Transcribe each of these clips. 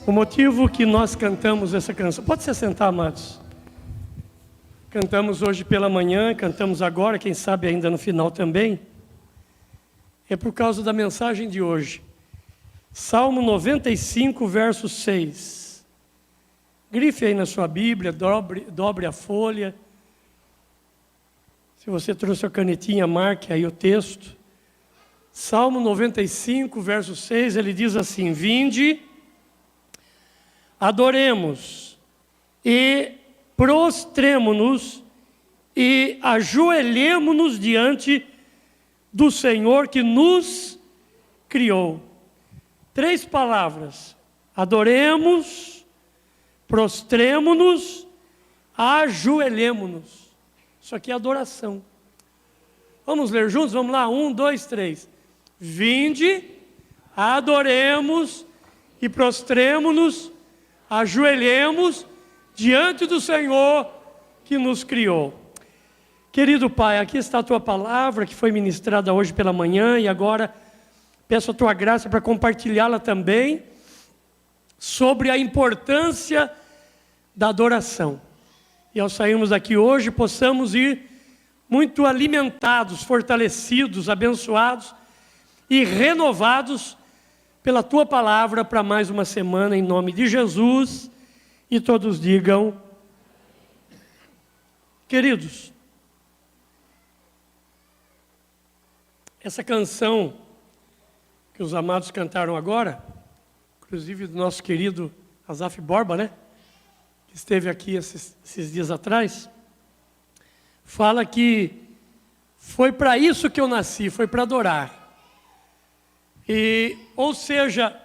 O motivo que nós cantamos essa canção... Pode se assentar, amados. Cantamos hoje pela manhã, cantamos agora, quem sabe ainda no final também. É por causa da mensagem de hoje. Salmo 95, verso 6. Grife aí na sua Bíblia, dobre a folha. Se você trouxe a canetinha, marque aí o texto. Salmo 95, verso 6, ele diz assim: Vinde, adoremos e prostremo-nos e ajoelhemo-nos diante do Senhor que nos criou. 3 palavras: adoremos, prostremo-nos, ajoelhemo-nos. Isso aqui é adoração. Vamos ler juntos? Vamos lá, 1, 2, 3. Vinde, adoremos e prostremo-nos, ajoelhemos diante do Senhor que nos criou. Querido Pai, aqui está a Tua palavra que foi ministrada hoje pela manhã e agora peço a Tua graça para compartilhá-la também sobre a importância da adoração. E ao sairmos daqui hoje possamos ir muito alimentados, fortalecidos, abençoados e renovados pela Tua palavra para mais uma semana, em nome de Jesus. E todos digam: queridos, essa canção que os amados cantaram agora, inclusive do nosso querido Azaf Borba, né? Que esteve aqui esses dias atrás, fala que foi para isso que eu nasci, foi para adorar. Ou seja,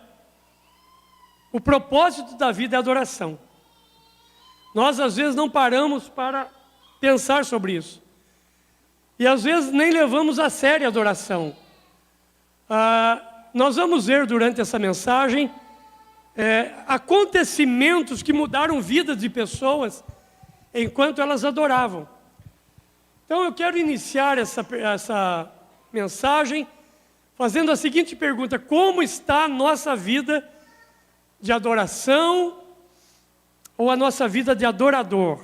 o propósito da vida é adoração. Nós às vezes não paramos para pensar sobre isso. E às vezes nem levamos a sério a adoração. Nós vamos ver durante essa mensagem acontecimentos que mudaram vidas de pessoas enquanto elas adoravam. Então eu quero iniciar essa mensagem fazendo a seguinte pergunta: como está a nossa vida de adoração ou a nossa vida de adorador?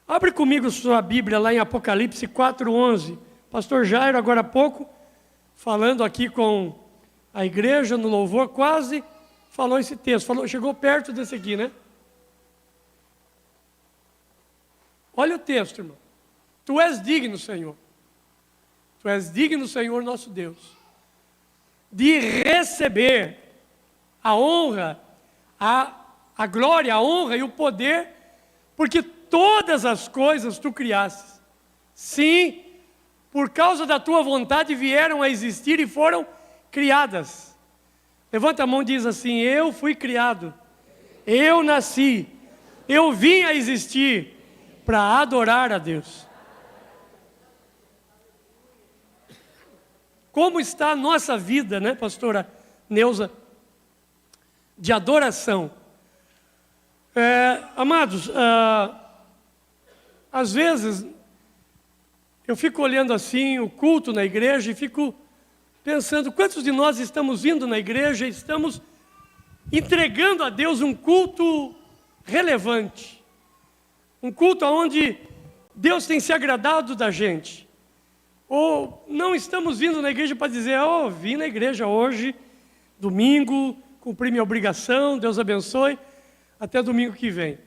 Abre comigo sua Bíblia lá em Apocalipse 4:11. Pastor Jairo, agora há pouco, falando aqui com a igreja no louvor, quase falou esse texto, chegou perto desse aqui, né? Olha o texto, irmão. Tu és digno, Senhor. Tu és digno, Senhor nosso Deus, de receber a honra, a glória, a honra e o poder, porque todas as coisas tu criastes. Sim, por causa da tua vontade vieram a existir e foram criadas. Levanta a mão e diz assim: eu fui criado, eu nasci, eu vim a existir para adorar a Deus. Como está a nossa vida, né, pastora Neuza, de adoração? Amados, às vezes eu fico olhando assim o culto na igreja e fico pensando quantos de nós estamos vindo na igreja e estamos entregando a Deus um culto relevante, um culto onde Deus tem se agradado da gente. Ou não estamos vindo na igreja para dizer: vim na igreja hoje, domingo, cumpri minha obrigação, Deus abençoe, até domingo que vem.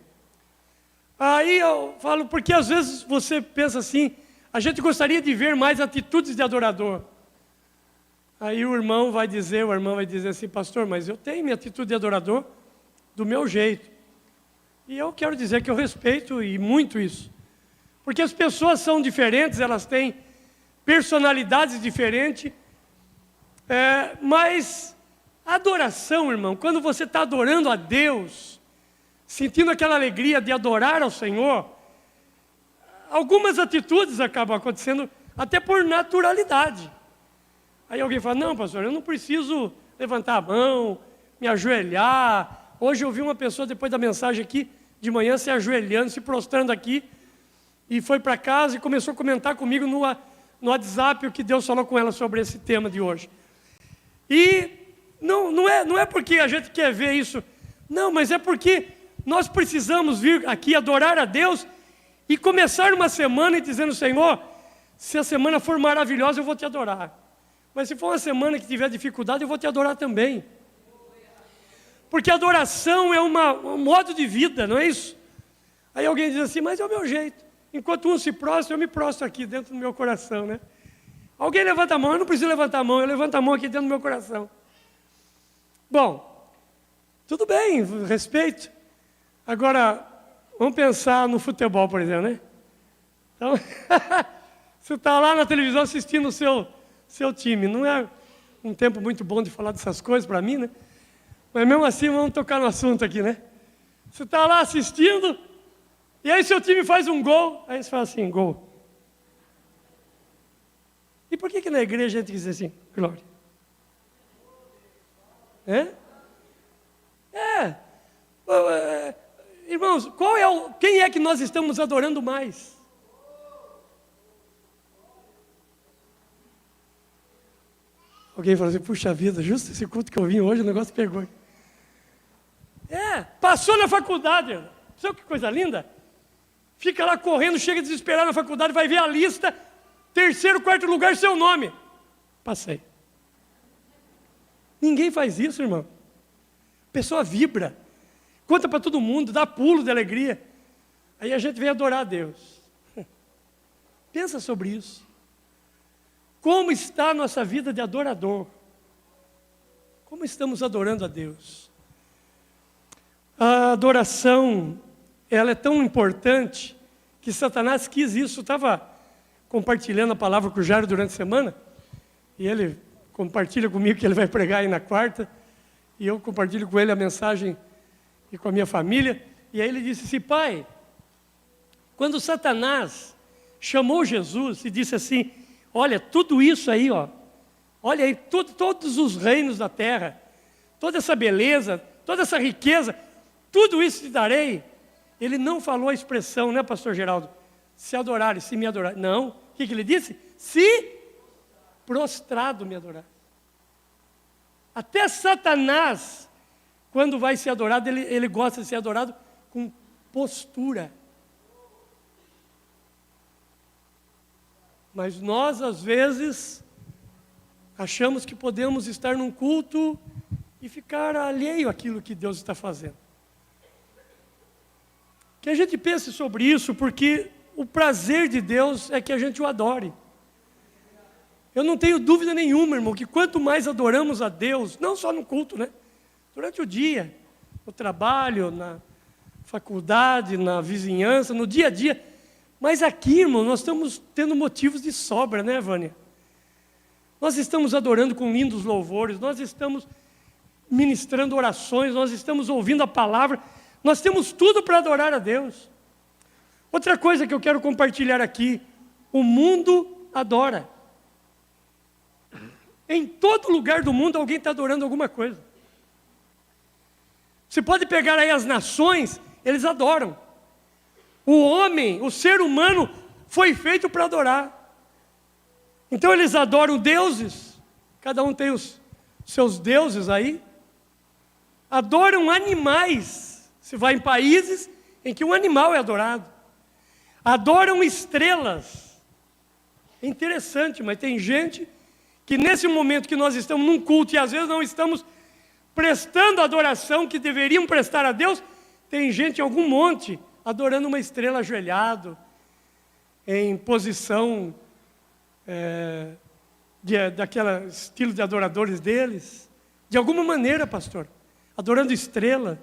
Aí eu falo, porque às vezes você pensa assim: a gente gostaria de ver mais atitudes de adorador. Aí o irmão vai dizer assim: pastor, mas eu tenho minha atitude de adorador do meu jeito. E eu quero dizer que eu respeito e muito isso. Porque as pessoas são diferentes, elas têm personalidades diferentes, mas a adoração, irmão, quando você está adorando a Deus, sentindo aquela alegria de adorar ao Senhor, algumas atitudes acabam acontecendo até por naturalidade. Aí alguém fala: não, pastor, eu não preciso levantar a mão, me ajoelhar. Hoje eu vi uma pessoa, depois da mensagem aqui, de manhã, se ajoelhando, se prostrando aqui, e foi para casa e começou a comentar comigo no WhatsApp o que Deus falou com ela sobre esse tema de hoje. E não é porque a gente quer ver isso Não, mas é porque nós precisamos vir aqui adorar a Deus e começar uma semana e dizendo, Senhor, se a semana for maravilhosa, eu vou te adorar. Mas se for uma semana que tiver dificuldade, eu vou te adorar também. Porque a adoração é um modo de vida, não é isso? Aí alguém diz assim, mas é o meu jeito. Enquanto um se prostra, eu me prostro aqui dentro do meu coração, né? Alguém levanta a mão, eu não preciso levantar a mão, eu levanto a mão aqui dentro do meu coração. Bom, tudo bem, respeito. Agora, vamos pensar no futebol, por exemplo, né? Então, você está lá na televisão assistindo o seu time. Não é um tempo muito bom de falar dessas coisas para mim, né? Mas mesmo assim, vamos tocar no assunto aqui, né? Você está lá assistindo, e aí seu time faz um gol, aí você fala assim, gol. E por que na igreja a gente diz assim, glória? Irmãos, quem é que nós estamos adorando mais? Alguém falou assim, puxa vida, justo esse culto que eu vim hoje, o negócio pegou. Passou na faculdade, sabe que coisa linda? Fica lá correndo, chega desesperado na faculdade, vai ver a lista, 3º, 4º lugar, seu nome. Passei. Ninguém faz isso, irmão. A pessoa vibra, conta para todo mundo, dá pulo de alegria. Aí a gente vem adorar a Deus. Pensa sobre isso. Como está a nossa vida de adorador? Como estamos adorando a Deus? A adoração, ela é tão importante que Satanás quis isso. Eu estava compartilhando a palavra com o Jairo durante a semana, e ele compartilha comigo que ele vai pregar aí na quarta, e eu compartilho com ele a mensagem e com a minha família, e aí ele disse assim, pai, quando Satanás chamou Jesus e disse assim, olha, tudo isso aí, ó, olha aí, todos os reinos da terra, toda essa beleza, toda essa riqueza, tudo isso te darei. Ele não falou a expressão, né, pastor Geraldo? Se adorarem, se me adorarem. Não, o que ele disse? Se prostrado me adorar. Até Satanás, quando vai ser adorado, ele gosta de ser adorado com postura. Mas nós, às vezes, achamos que podemos estar num culto e ficar alheio àquilo que Deus está fazendo. Que a gente pense sobre isso, porque o prazer de Deus é que a gente o adore. Eu não tenho dúvida nenhuma, irmão, que quanto mais adoramos a Deus, não só no culto, né? Durante o dia, no trabalho, na faculdade, na vizinhança, no dia a dia. Mas aqui, irmão, nós estamos tendo motivos de sobra, né, Vânia? Nós estamos adorando com lindos louvores, nós estamos ministrando orações, nós estamos ouvindo a palavra, nós temos tudo para adorar a Deus. Outra coisa que eu quero compartilhar aqui, o mundo adora. Em todo lugar do mundo alguém está adorando alguma coisa. Você pode pegar aí as nações, eles adoram. O homem, o ser humano, foi feito para adorar. Então eles adoram deuses, cada um tem os seus deuses aí. Adoram animais, se vai em países em que um animal é adorado. Adoram estrelas. É interessante, mas tem gente que nesse momento que nós estamos num culto e às vezes não estamos prestando a adoração que deveriam prestar a Deus, tem gente em algum monte adorando uma estrela ajoelhado, em posição daquele estilo de adoradores deles. De alguma maneira, pastor, adorando estrela,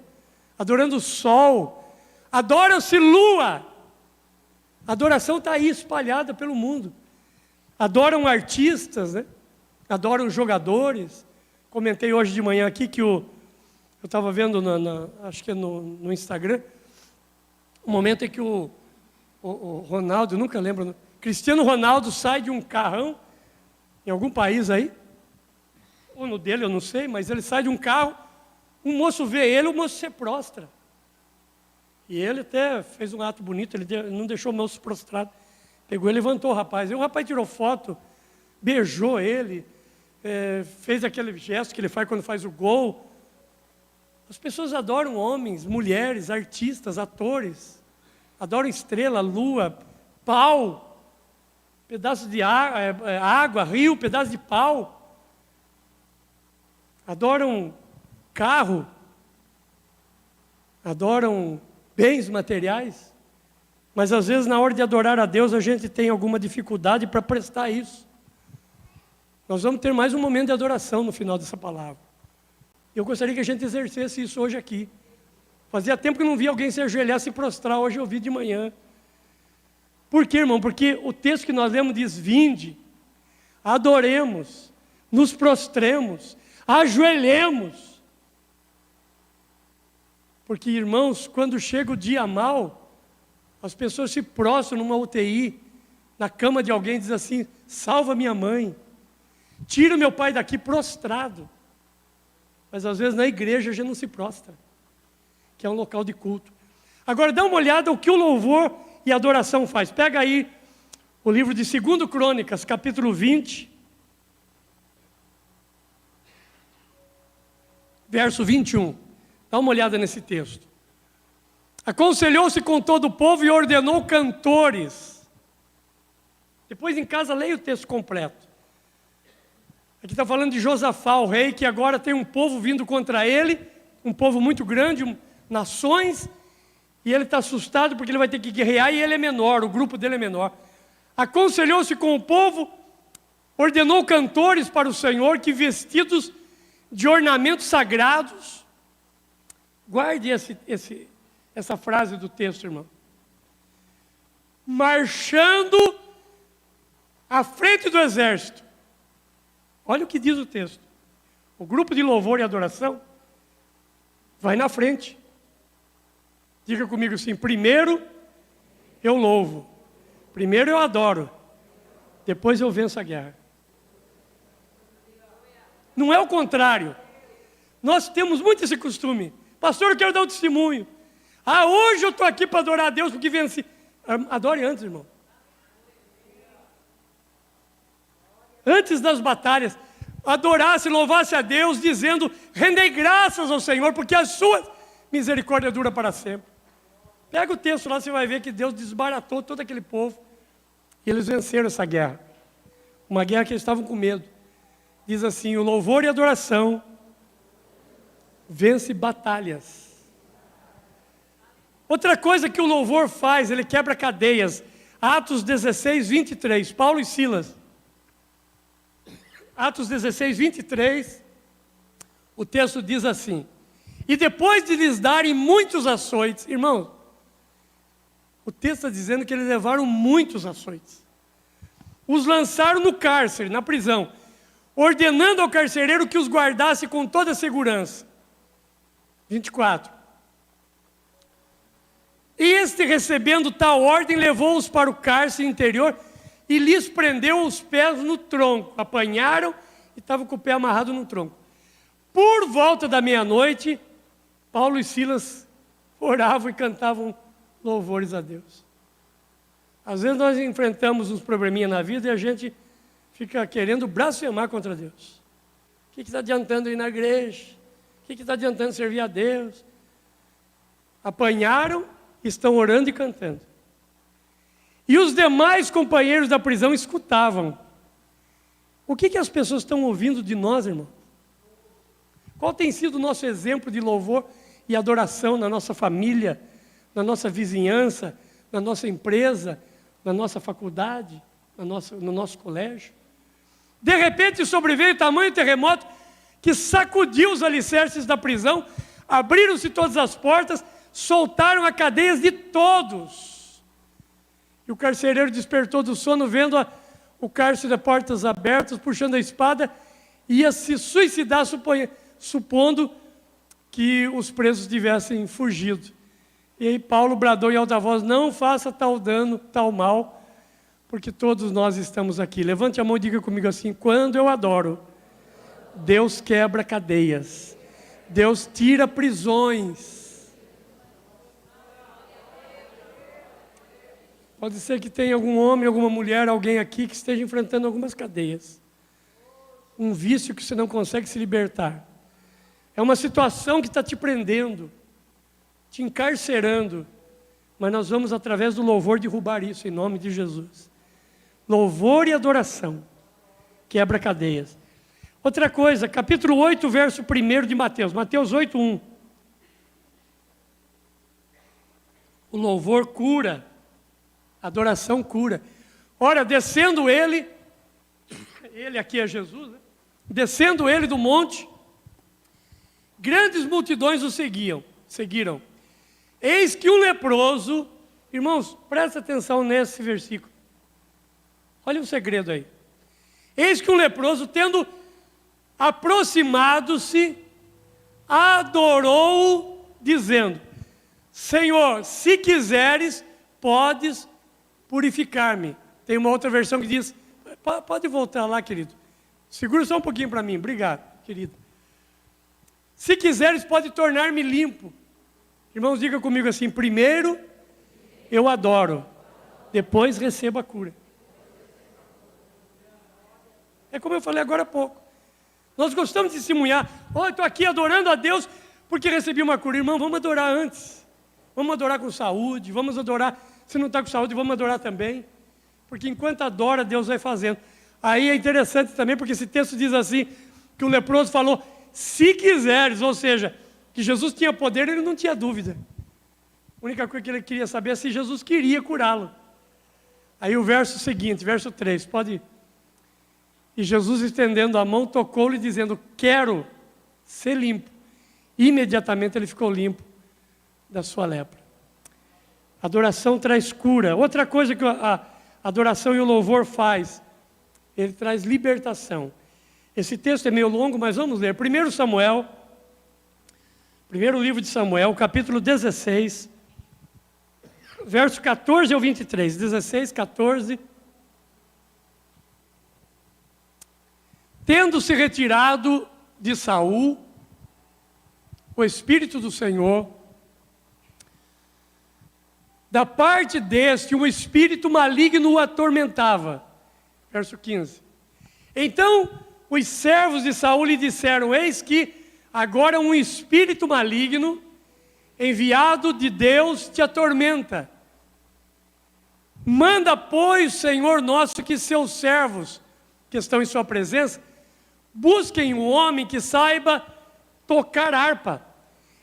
adorando o sol, adoram-se lua. A adoração está aí espalhada pelo mundo. Adoram artistas, né? Adoram jogadores. Comentei hoje de manhã aqui que eu estava vendo, acho que é no Instagram, o momento em que o Ronaldo, nunca lembro, Cristiano Ronaldo sai de um carrão, em algum país aí, ou no dele, eu não sei, mas ele sai de um carro, um moço vê ele, o moço se prostra. E ele até fez um ato bonito, ele não deixou o moço prostrado, pegou e levantou o rapaz. E o rapaz tirou foto, beijou ele, fez aquele gesto que ele faz quando faz o gol. As pessoas adoram homens, mulheres, artistas, atores. Adoram estrela, lua, pau, pedaço de água, rio, pedaço de pau. Adoram carro. Adoram bens materiais. Mas às vezes na hora de adorar a Deus a gente tem alguma dificuldade para prestar isso. Nós vamos ter mais um momento de adoração no final dessa palavra. Eu gostaria que a gente exercesse isso hoje aqui. Fazia tempo que não via alguém se ajoelhar, se prostrar, hoje eu vi de manhã. Por quê, irmão? Porque o texto que nós lemos diz: vinde, adoremos, nos prostremos, ajoelhemos. Porque, irmãos, quando chega o dia mal, as pessoas se prostram numa UTI, na cama de alguém, e dizem assim: salva minha mãe, tira meu pai daqui prostrado. Mas às vezes na igreja a gente não se prostra, que é um local de culto. Agora dá uma olhada o que o louvor e a adoração faz. Pega aí o livro de 2 Crônicas, capítulo 20, verso 21. Dá uma olhada nesse texto. Aconselhou-se com todo o povo e ordenou cantores. Depois em casa leia o texto completo. Aqui está falando de Josafá, o rei, que agora tem um povo vindo contra ele, um povo muito grande, nações, e ele está assustado porque ele vai ter que guerrear e ele é menor, o grupo dele é menor. Aconselhou-se com o povo, ordenou cantores para o Senhor que vestidos de ornamentos sagrados. Guarde essa frase do texto, irmão. Marchando à frente do exército. Olha o que diz o texto. O grupo de louvor e adoração vai na frente. Diga comigo assim: primeiro eu louvo, primeiro eu adoro, depois eu venço a guerra. Não é o contrário. Nós temos muito esse costume. Pastor, eu quero dar um testemunho. Hoje eu estou aqui para adorar a Deus porque venci. Adore antes, irmão. Antes das batalhas, adorasse, louvasse a Deus, dizendo: rendei graças ao Senhor, porque a sua misericórdia dura para sempre. Pega o texto lá, você vai ver que Deus desbaratou todo aquele povo, e eles venceram essa guerra. Uma guerra que eles estavam com medo. Diz assim: o louvor e a adoração vence batalhas. Outra coisa que o louvor faz, ele quebra cadeias. Atos 16, 23, Paulo e Silas. Atos 16, 23, o texto diz assim: e depois de lhes darem muitos açoites, irmãos, o texto está dizendo que eles levaram muitos açoites, os lançaram no cárcere, na prisão, ordenando ao carcereiro que os guardasse com toda a segurança. 24. E este, recebendo tal ordem, levou-os para o cárcere interior e lhes prendeu os pés no tronco. Apanharam e estavam com o pé amarrado no tronco. Por volta da meia-noite, Paulo e Silas oravam e cantavam louvores a Deus. Às vezes nós enfrentamos uns probleminhas na vida e a gente fica querendo blasfemar contra Deus. O que está adiantando ir na igreja? O que está adiantando servir a Deus? Apanharam, estão orando e cantando. E os demais companheiros da prisão escutavam. O que as pessoas estão ouvindo de nós, irmão? Qual tem sido o nosso exemplo de louvor e adoração na nossa família, na nossa vizinhança, na nossa empresa, na nossa faculdade, no nosso colégio? De repente sobreveio tamanho terremoto que sacudiu os alicerces da prisão, abriram-se todas as portas, soltaram as cadeias de todos. E o carcereiro despertou do sono, vendo o cárcere de portas abertas, puxando a espada, ia se suicidar, supondo que os presos tivessem fugido. E aí Paulo bradou em alta voz: não faça tal dano, tal mal, porque todos nós estamos aqui. Levante a mão e diga comigo assim: quando eu adoro, Deus quebra cadeias, Deus tira prisões. Pode ser que tenha algum homem, alguma mulher, alguém aqui que esteja enfrentando algumas cadeias. Um vício que você não consegue se libertar. É uma situação que está te prendendo, te encarcerando. Mas nós vamos, através do louvor, derrubar isso, em nome de Jesus. Louvor e adoração. Quebra cadeias. Outra coisa, capítulo 8, verso 1 de Mateus. Mateus 8, 1. O louvor cura. A adoração cura. Ora, descendo ele aqui é Jesus, né? Descendo ele do monte, grandes multidões o seguiram. Eis que um leproso, irmãos, presta atenção nesse versículo. Olha o segredo aí. Eis que um leproso, tendo aproximado-se, adorou, dizendo: Senhor, se quiseres, podes purificar-me. Tem uma outra versão que diz, pode voltar lá, querido. Segura só um pouquinho para mim, obrigado, querido. Se quiseres, pode tornar-me limpo. Irmãos, diga comigo assim: primeiro eu adoro, depois recebo a cura. É como eu falei agora há pouco. Nós gostamos de testemunhar: eu estou aqui adorando a Deus porque recebi uma cura. Irmão, vamos adorar antes. Vamos adorar com saúde, vamos adorar. Se não está com saúde, vamos adorar também. Porque enquanto adora, Deus vai fazendo. Aí é interessante também, porque esse texto diz assim, que o leproso falou: se quiseres, ou seja, que Jesus tinha poder, ele não tinha dúvida. A única coisa que ele queria saber é se Jesus queria curá-lo. Aí o verso seguinte, verso 3, pode ir. E Jesus, estendendo a mão, tocou-lhe, dizendo: quero ser limpo. Imediatamente ele ficou limpo da sua lepra. Adoração traz cura. Outra coisa que a adoração e o louvor faz, ele traz libertação. Esse texto é meio longo, mas vamos ler. 1 Samuel, primeiro livro de Samuel, capítulo 16, verso 14 ao 23. 16, 14. Tendo-se retirado de Saul o Espírito do Senhor, da parte deste, um espírito maligno o atormentava. Verso 15. Então, os servos de Saul lhe disseram: eis que agora um espírito maligno, enviado de Deus, te atormenta. Manda, pois, Senhor nosso, que seus servos, que estão em sua presença, busquem um homem que saiba tocar harpa.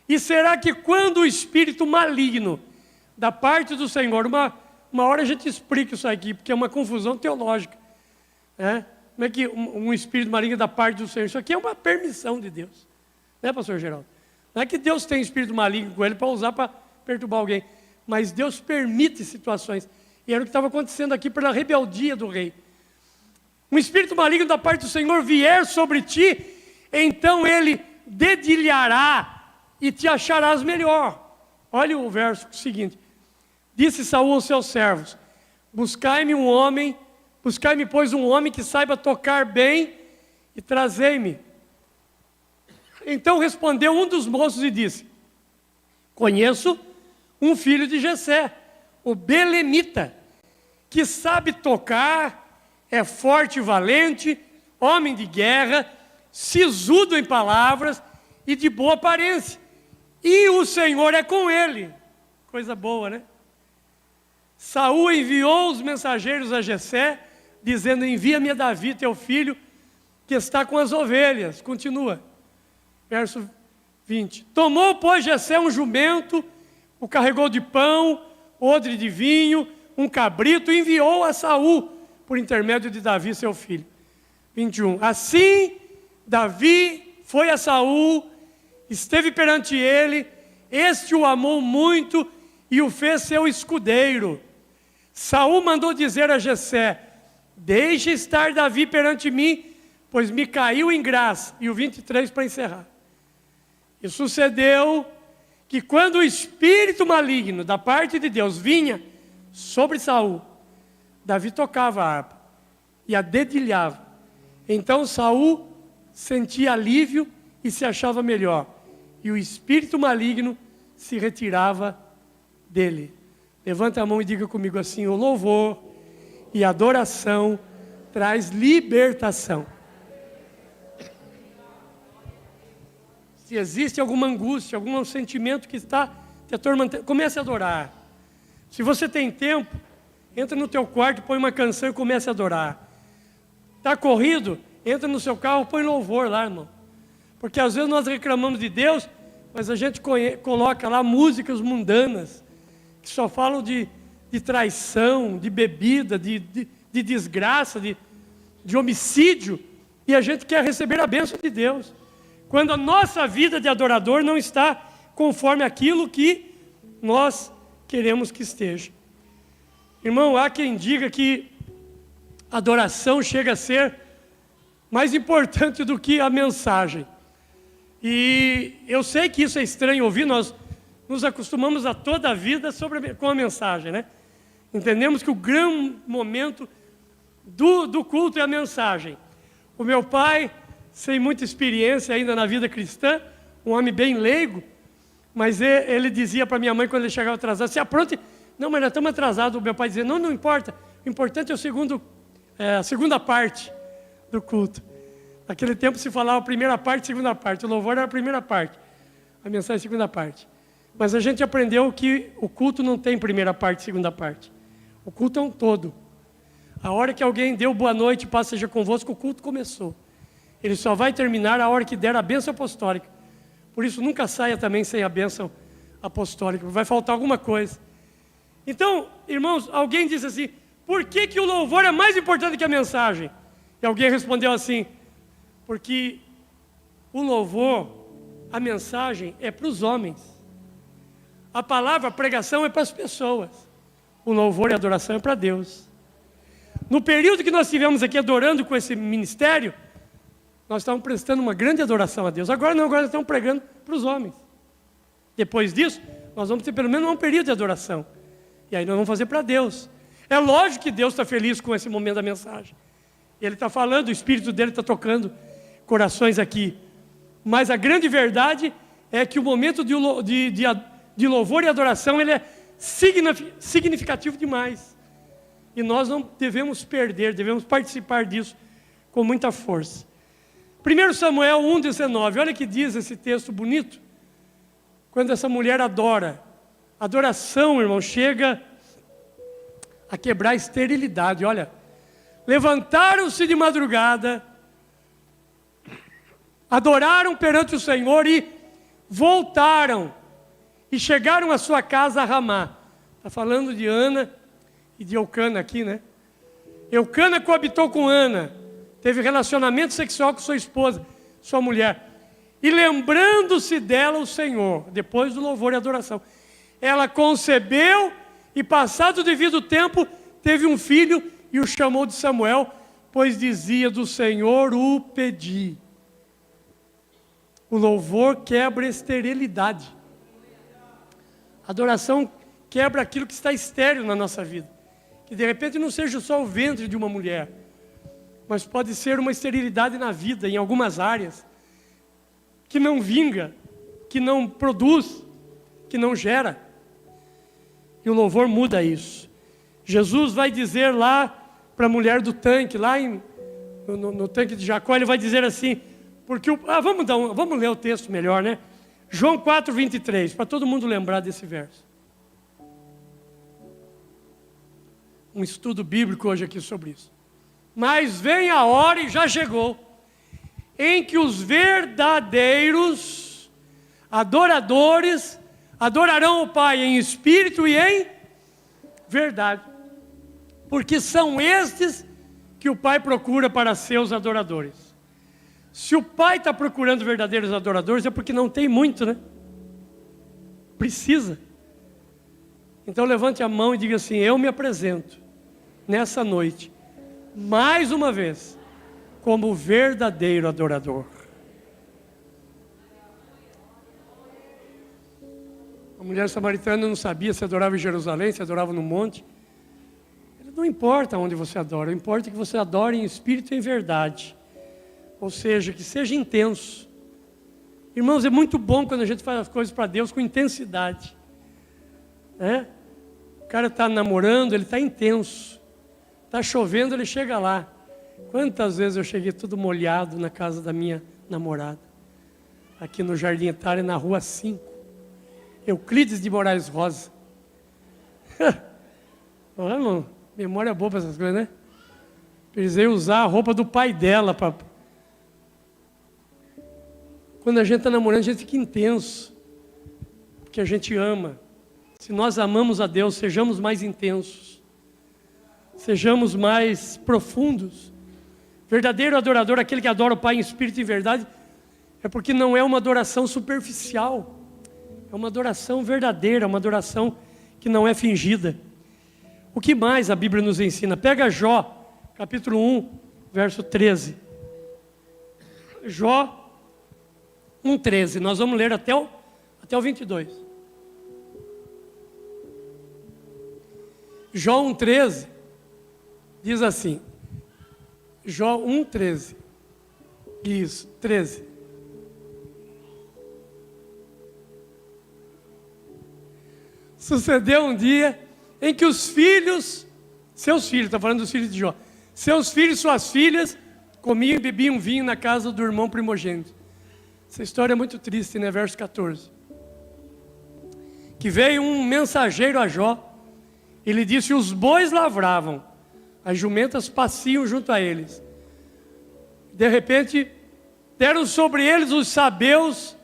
E será que quando o espírito maligno da parte do Senhor, uma hora a gente explica isso aqui, porque é uma confusão teológica, né? Como é que um espírito maligno da parte do Senhor? Isso aqui é uma permissão de Deus, né, pastor Geraldo? Não é que Deus tem espírito maligno com ele para usar para perturbar alguém, mas Deus permite situações, e era o que estava acontecendo aqui pela rebeldia do rei. Um espírito maligno da parte do Senhor vier sobre ti, então ele dedilhará e te acharás melhor. Olha o verso seguinte. Disse Saul aos seus servos: buscai-me, pois, um homem que saiba tocar bem, e trazei-me. Então respondeu um dos moços e disse: conheço um filho de Jessé, o belemita, que sabe tocar, é forte e valente, homem de guerra, sisudo em palavras e de boa aparência. E o Senhor é com ele. Coisa boa, né? Saul enviou os mensageiros a Jessé, dizendo: envia-me a Davi, teu filho, que está com as ovelhas. Continua. Verso 20. Tomou, pois, Jessé um jumento, o carregou de pão, odre de vinho, um cabrito, e enviou a Saul, por intermédio de Davi, seu filho. 21. Assim, Davi foi a Saul, esteve perante ele, este o amou muito e o fez seu escudeiro. Saul mandou dizer a Jessé: deixe estar Davi perante mim, pois me caiu em graça. E o 23 para encerrar. E sucedeu que quando o espírito maligno da parte de Deus vinha sobre Saul, Davi tocava a harpa e a dedilhava. Então Saul sentia alívio e se achava melhor, e o espírito maligno se retirava dele. Levanta a mão e diga comigo assim: o louvor e a adoração traz libertação. Se existe alguma angústia, algum sentimento que está te atormentando, comece a adorar. Se você tem tempo, entra no teu quarto, põe uma canção e comece a adorar. Está corrido? Entra no seu carro, põe louvor lá, irmão. Porque às vezes nós reclamamos de Deus, mas a gente coloca lá músicas mundanas, que só falam de traição, de bebida, de desgraça, de homicídio, e a gente quer receber a bênção de Deus, quando a nossa vida de adorador não está conforme aquilo que nós queremos que esteja. Irmão, há quem diga que a adoração chega a ser mais importante do que a mensagem. E eu sei que isso é estranho ouvir, nós nos acostumamos a toda a vida com a mensagem, né? Entendemos que o grande momento do culto é a mensagem. O meu pai, sem muita experiência ainda na vida cristã, um homem bem leigo, mas ele dizia para minha mãe quando ele chegava atrasado, se apronte. Não, mas nós estamos atrasados. O meu pai dizia, não importa, o importante é a segunda parte do culto. Naquele tempo se falava a primeira parte e a segunda parte. O louvor era a primeira parte, a mensagem é a segunda parte. Mas a gente aprendeu que o culto não tem primeira parte e segunda parte. O culto é um todo. A hora que alguém deu boa noite, paz seja convosco, o culto começou. Ele só vai terminar a hora que der a bênção apostólica. Por isso nunca saia também sem a bênção apostólica, vai faltar alguma coisa. Então, irmãos, alguém disse assim, por que o louvor é mais importante que a mensagem? E alguém respondeu assim, porque o louvor, a mensagem é para os homens. A palavra, a pregação é para as pessoas. O louvor e a adoração é para Deus. No período que nós estivemos aqui adorando com esse ministério, nós estávamos prestando uma grande adoração a Deus. Agora não, agora nós estamos pregando para os homens. Depois disso, nós vamos ter pelo menos um período de adoração. E aí nós vamos fazer para Deus. É lógico que Deus está feliz com esse momento da mensagem. Ele está falando, o Espírito dele está tocando corações aqui. Mas a grande verdade é que o momento de louvor e adoração, ele é significativo demais. E nós não devemos perder, devemos participar disso com muita força. 1 Samuel 1,19, olha que diz esse texto bonito. Quando essa mulher adora, adoração, irmão, chega a quebrar a esterilidade. Olha, levantaram-se de madrugada, adoraram perante o Senhor e voltaram. E chegaram à sua casa a Ramá. Está falando de Ana e de Eucana aqui, né? Eucana coabitou com Ana, teve relacionamento sexual com sua esposa, sua mulher. E lembrando-se dela o Senhor, depois do louvor e adoração, ela concebeu e passado o devido tempo, teve um filho e o chamou de Samuel, pois dizia do Senhor o pedi. O louvor quebra a esterilidade. A adoração quebra aquilo que está estéril na nossa vida. Que de repente não seja só o ventre de uma mulher, mas pode ser uma esterilidade na vida, em algumas áreas, que não vinga, que não produz, que não gera. E o louvor muda isso. Jesus vai dizer lá para a mulher do tanque, lá no tanque de Jacó, ele vai dizer assim, porque vamos ler o texto melhor, né? João 4:23, para todo mundo lembrar desse verso. Um estudo bíblico hoje aqui sobre isso. Mas vem a hora, e já chegou, em que os verdadeiros adoradores adorarão o Pai em espírito e em verdade. Porque são estes que o Pai procura para seus adoradores. Se o Pai está procurando verdadeiros adoradores, é porque não tem muito, né? Precisa. Então levante a mão e diga assim, eu me apresento nessa noite, mais uma vez, como verdadeiro adorador. A mulher samaritana não sabia se adorava em Jerusalém, se adorava no monte. Não importa onde você adora, importa que você adore em espírito e em verdade. Ou seja, que seja intenso. Irmãos, é muito bom quando a gente faz as coisas para Deus com intensidade. Né? O cara está namorando, ele está intenso. Está chovendo, ele chega lá. Quantas vezes eu cheguei todo molhado na casa da minha namorada? aqui no Jardim Itália, na Rua 5. Euclides de Moraes Rosa. Olha, irmão, memória boa para essas coisas, né? Precisei usar a roupa do pai dela. Quando a gente está namorando, a gente fica intenso. Porque a gente ama. Se nós amamos a Deus, sejamos mais intensos. Sejamos mais profundos. Verdadeiro adorador, aquele que adora o Pai em espírito e em verdade, é porque não é uma adoração superficial. É uma adoração verdadeira, uma adoração que não é fingida. O que mais a Bíblia nos ensina? Pega Jó, capítulo 1, verso 13. Jó 1,13. Nós vamos ler até o 22. Jó 1,13 diz assim. Jó 1,13. Isso, 13. Sucedeu um dia em que os filhos, seus filhos, está falando dos filhos de Jó, seus filhos e suas filhas comiam e bebiam vinho na casa do irmão primogênito. Essa história é muito triste, né? Verso 14. Que veio um mensageiro a Jó e lhe disse: os bois lavravam, as jumentas passiam junto a eles. De repente, deram sobre eles os sabeus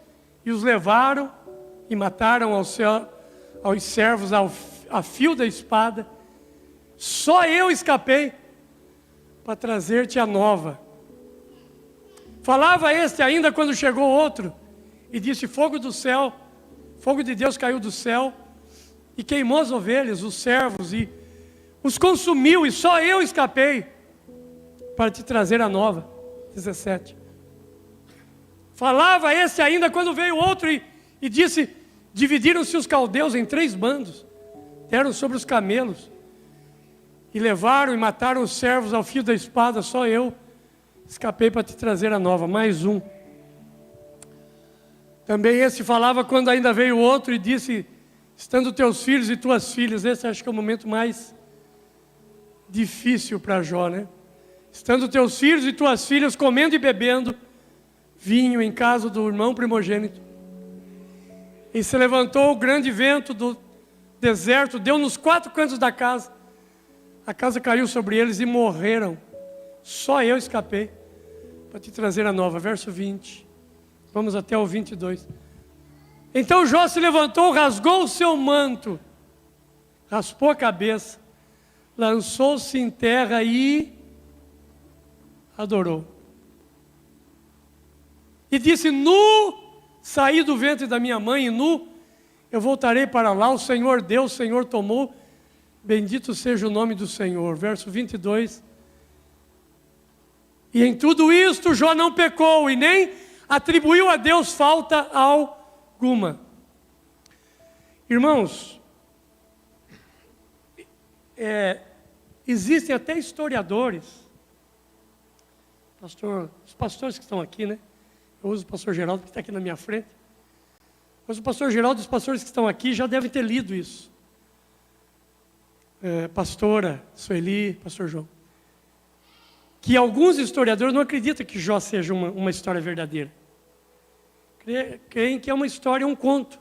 e os levaram e mataram aos servos a fio da espada. Só eu escapei para trazer-te a nova. Falava este ainda quando chegou outro e disse: fogo do céu, fogo de Deus caiu do céu e queimou as ovelhas, os servos, e os consumiu, e só eu escapei para te trazer a nova. 17. Falava este ainda quando veio outro e disse: dividiram-se os caldeus em 3 bandos, deram sobre os camelos, e levaram e mataram os servos ao fio da espada, só eu escapei para te trazer a nova. Mais um. Também esse falava quando ainda veio outro e disse: estando teus filhos e tuas filhas. Esse acho que é o momento mais difícil para Jó, né? Estando teus filhos e tuas filhas comendo e bebendo vinho em casa do irmão primogênito. E se levantou o grande vento do deserto, deu nos 4 cantos da casa. A casa caiu sobre eles e morreram. Só eu escapei para te trazer a nova. Verso 20. Vamos até o 22. Então Jó se levantou, rasgou o seu manto, raspou a cabeça, lançou-se em terra e adorou. E disse: nu saí do ventre da minha mãe, e nu eu voltarei para lá. O Senhor deu, o Senhor tomou, bendito seja o nome do Senhor. Verso 22. E em tudo isto Jó não pecou e nem atribuiu a Deus falta alguma. Irmãos, existem até historiadores, os pastores que estão aqui, né? Eu uso o pastor Geraldo, que está aqui na minha frente. Mas o pastor Geraldo e os pastores que estão aqui já devem ter lido isso. Pastora Sueli, pastor João. Que alguns historiadores não acreditam que Jó seja uma história verdadeira. Creem que é uma história, um conto.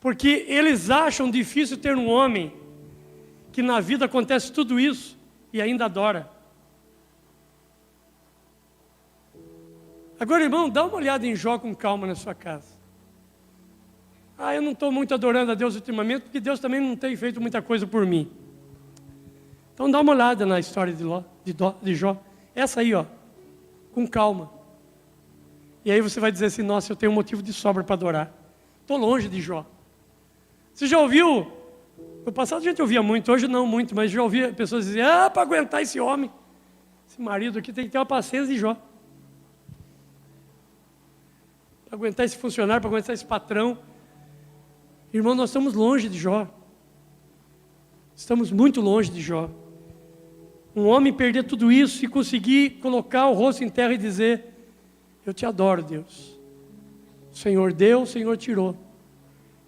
Porque eles acham difícil ter um homem que na vida acontece tudo isso e ainda adora. Agora, irmão, dá uma olhada em Jó com calma na sua casa. Eu não estou muito adorando a Deus ultimamente, porque Deus também não tem feito muita coisa por mim. Então dá uma olhada na história de Jó. Essa aí, ó, com calma. E aí você vai dizer assim: nossa, eu tenho um motivo de sobra para adorar. Estou longe de Jó. Você já ouviu? No passado a gente ouvia muito, hoje não muito, mas já ouvia pessoas dizer: para aguentar esse homem, esse marido aqui tem que ter uma paciência de Jó. Para aguentar esse funcionário, para aguentar esse patrão. Irmão, nós estamos longe de Jó. Estamos muito longe de Jó. Um homem perder tudo isso e conseguir colocar o rosto em terra e dizer: eu te adoro, Deus. O Senhor deu, o Senhor tirou.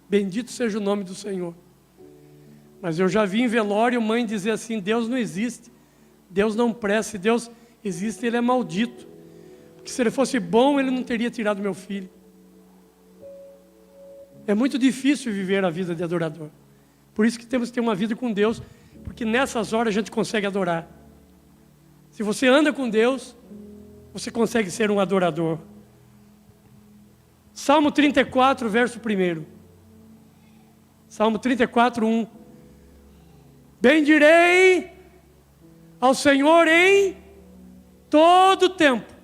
Bendito seja o nome do Senhor. Mas eu já vi em velório mãe dizer assim: Deus não existe, Deus não presta, se Deus existe, Ele é maldito. que se ele fosse bom, ele não teria tirado meu filho. É muito difícil viver a vida de adorador. Por isso que temos que ter uma vida com Deus, porque nessas horas a gente consegue adorar. Se você anda com Deus, você consegue ser um adorador. Salmo 34, verso 1. Salmo 34, 1. Bendirei ao Senhor em todo tempo.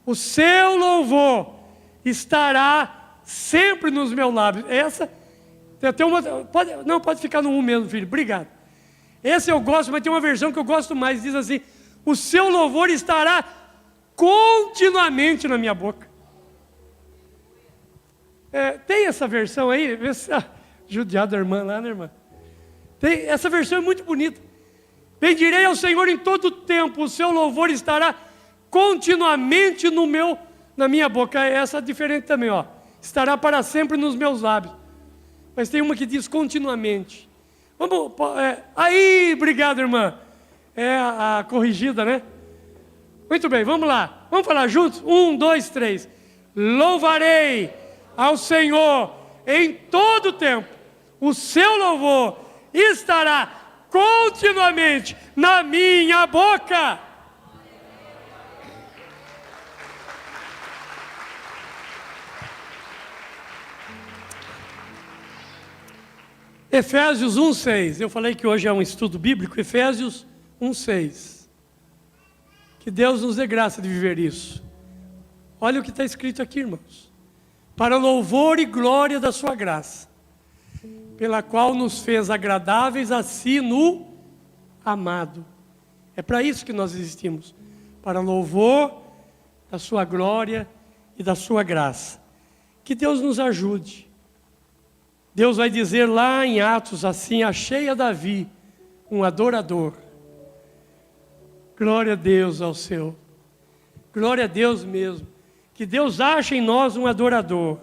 O seu louvor estará sempre nos meus lábios. Essa, tem até uma... Pode ficar no 1 mesmo, filho. Obrigado. Esse eu gosto, mas tem uma versão que eu gosto mais. Diz assim: o seu louvor estará continuamente na minha boca. Tem essa versão aí? Judiado da irmã lá, né, irmã? Essa versão é muito bonita. Bendirei ao Senhor em todo o tempo, o seu louvor estará continuamente na minha boca. Essa é diferente também, ó. Estará para sempre nos meus lábios. Mas tem uma que diz continuamente. Vamos, aí, obrigado, irmã. É a corrigida, né? Muito bem, vamos lá. Vamos falar juntos? 1, 2, 3. Louvarei ao Senhor em todo o tempo. O seu louvor estará continuamente na minha boca. Efésios 1:6. Eu falei que hoje é um estudo bíblico. Efésios 1:6. Que Deus nos dê graça de viver isso. Olha o que está escrito aqui, irmãos. Para louvor e glória da sua graça, pela qual nos fez agradáveis a si no amado. É para isso que nós existimos. Para louvor da sua glória e da sua graça. Que Deus nos ajude. Deus vai dizer lá em Atos assim: achei a Davi, um adorador. Glória a Deus ao céu. Glória a Deus mesmo. Que Deus ache em nós um adorador.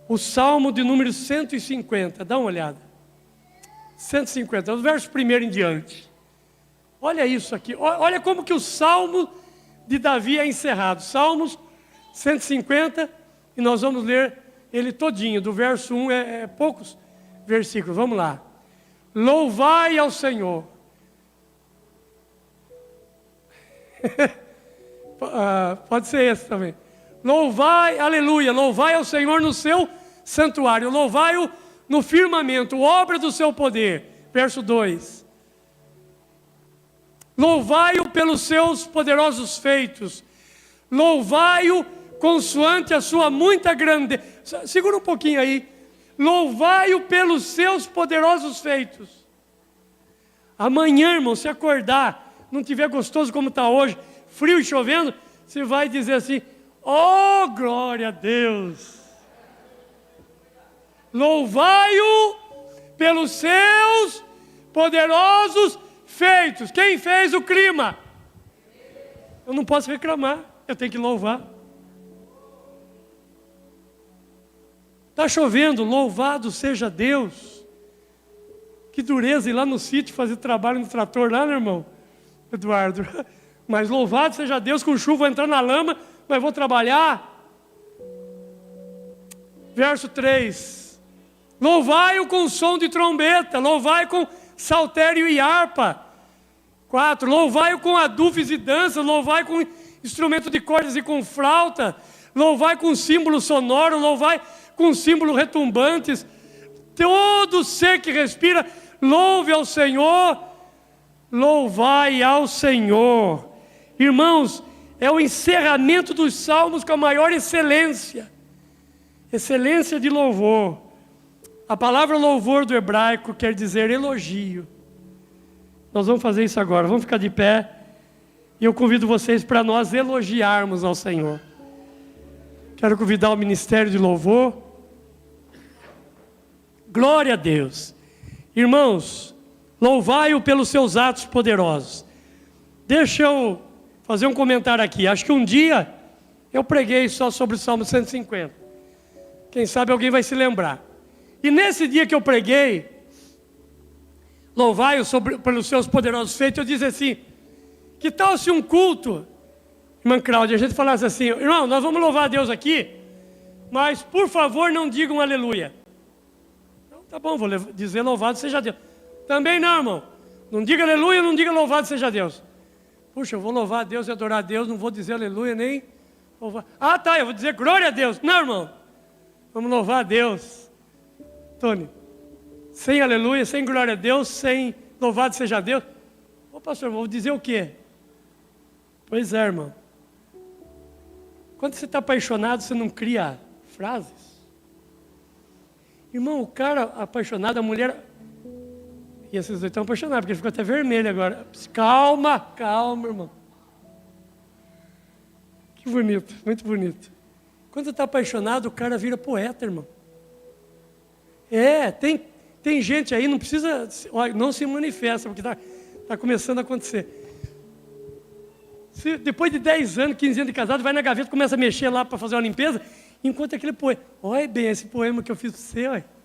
O Salmo de número 150, dá uma olhada. 150, o verso 1 em diante. Olha isso aqui, olha como que o Salmo de Davi é encerrado. Salmos 150, e nós vamos ler ele todinho, do verso 1, poucos versículos. Vamos lá. Louvai ao Senhor. Pode ser esse também. Louvai, aleluia, louvai ao Senhor no seu santuário, louvai-o no firmamento, obra do seu poder. Verso 2. Louvai-o pelos seus poderosos feitos, louvai-o consoante a sua muita grandeza. Segura um pouquinho aí. Louvai-o pelos seus poderosos feitos. Amanhã, irmão, se acordar, não tiver gostoso como está hoje, frio e chovendo, você vai dizer assim: oh, glória a Deus! Louvai-o pelos seus poderosos feitos. Quem fez o clima? Eu não posso reclamar, eu tenho que louvar. Está chovendo, louvado seja Deus. Que dureza ir lá no sítio fazer trabalho no trator lá, né, irmão Eduardo? Mas louvado seja Deus, com chuva vou entrar na lama, mas vou trabalhar. Verso 3. Louvai-o com som de trombeta, louvai com saltério e harpa. 4. Louvai-o com adufes e danças, louvai com instrumento de cordas e com flauta, louvai com símbolo sonoro, louvai com símbolo retumbantes. Todo ser que respira, louve ao Senhor, louvai ao Senhor. Irmãos, é o encerramento dos salmos com a maior excelência. Excelência de louvor. A palavra louvor do hebraico quer dizer elogio. Nós vamos fazer isso agora, vamos ficar de pé. E eu convido vocês para nós elogiarmos ao Senhor. Quero convidar o ministério de louvor. Glória a Deus. Irmãos, louvai-o pelos seus atos poderosos. Deixa eu fazer um comentário aqui. Acho que um dia eu preguei só sobre o Salmo 150. Quem sabe alguém vai se lembrar. E nesse dia que eu preguei, louvai-o pelos seus poderosos feitos, eu disse assim: que tal se um culto Irmã Cláudia, a gente falasse assim, irmão, nós vamos louvar a Deus aqui, mas por favor não digam aleluia. Então, tá bom, vou dizer louvado seja Deus. Também não, irmão. Não diga aleluia, não diga louvado seja Deus. Puxa, eu vou louvar a Deus e adorar a Deus, não vou dizer aleluia nem louvar. Ah, tá, eu vou dizer glória a Deus. Não, irmão. Vamos louvar a Deus. Tony, sem aleluia, sem glória a Deus, sem louvado seja Deus. Ô pastor, vou dizer o quê? Pois é, irmão. Quando você está apaixonado, você não cria frases? Irmão, o cara apaixonado, a mulher... E esses dois estão apaixonados, porque ele ficou até vermelho agora. Calma, calma, irmão. Que bonito, muito bonito. Quando está apaixonado, o cara vira poeta, irmão. Tem gente aí, não precisa, não se manifesta, porque está começando a acontecer. Depois de 10 anos, 15 anos de casado, vai na gaveta, começa a mexer lá para fazer uma limpeza, enquanto aquele poema. Olha bem, esse poema que eu fiz para você, olha.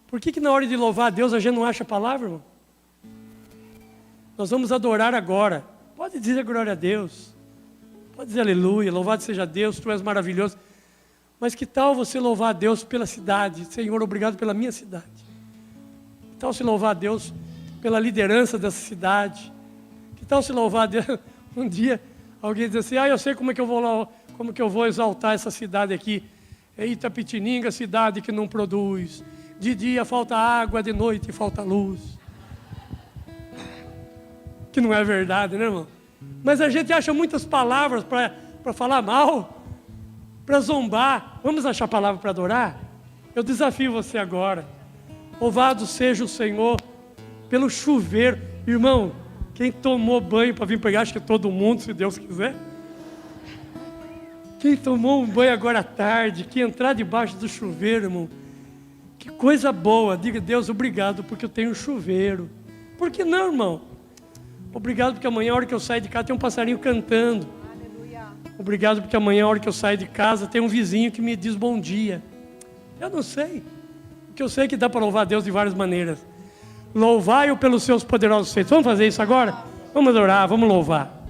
Por que na hora de louvar a Deus a gente não acha a palavra, irmão? Nós vamos adorar agora. Pode dizer glória a Deus. Pode dizer aleluia, louvado seja Deus, tu és maravilhoso. Mas que tal você louvar a Deus pela cidade? Senhor, obrigado pela minha cidade. Que tal se louvar a Deus pela liderança dessa cidade? Que tal se louvar a Deus? Um dia alguém diz assim, eu sei como que eu vou exaltar essa cidade aqui. É Itapetininga, cidade que não produz. De dia falta água, de noite falta luz. Que não é verdade, né, irmão? Mas a gente acha muitas palavras para falar mal, para zombar. Vamos achar palavra para adorar? Eu desafio você agora. Louvado seja o Senhor pelo chuveiro. Irmão, quem tomou banho para vir pegar, acho que todo mundo, se Deus quiser. Quem tomou um banho agora à tarde, que entrar debaixo do chuveiro, irmão. Que coisa boa, diga Deus, obrigado porque eu tenho um chuveiro. Por que não, irmão? Obrigado porque amanhã, a hora que eu sair de casa, tem um passarinho cantando. Aleluia. Obrigado porque amanhã, a hora que eu sair de casa, tem um vizinho que me diz bom dia. Eu não sei. Porque eu sei que dá para louvar a Deus de várias maneiras. Louvai-o pelos seus poderosos feitos. Vamos fazer isso agora? Vamos adorar, vamos louvar.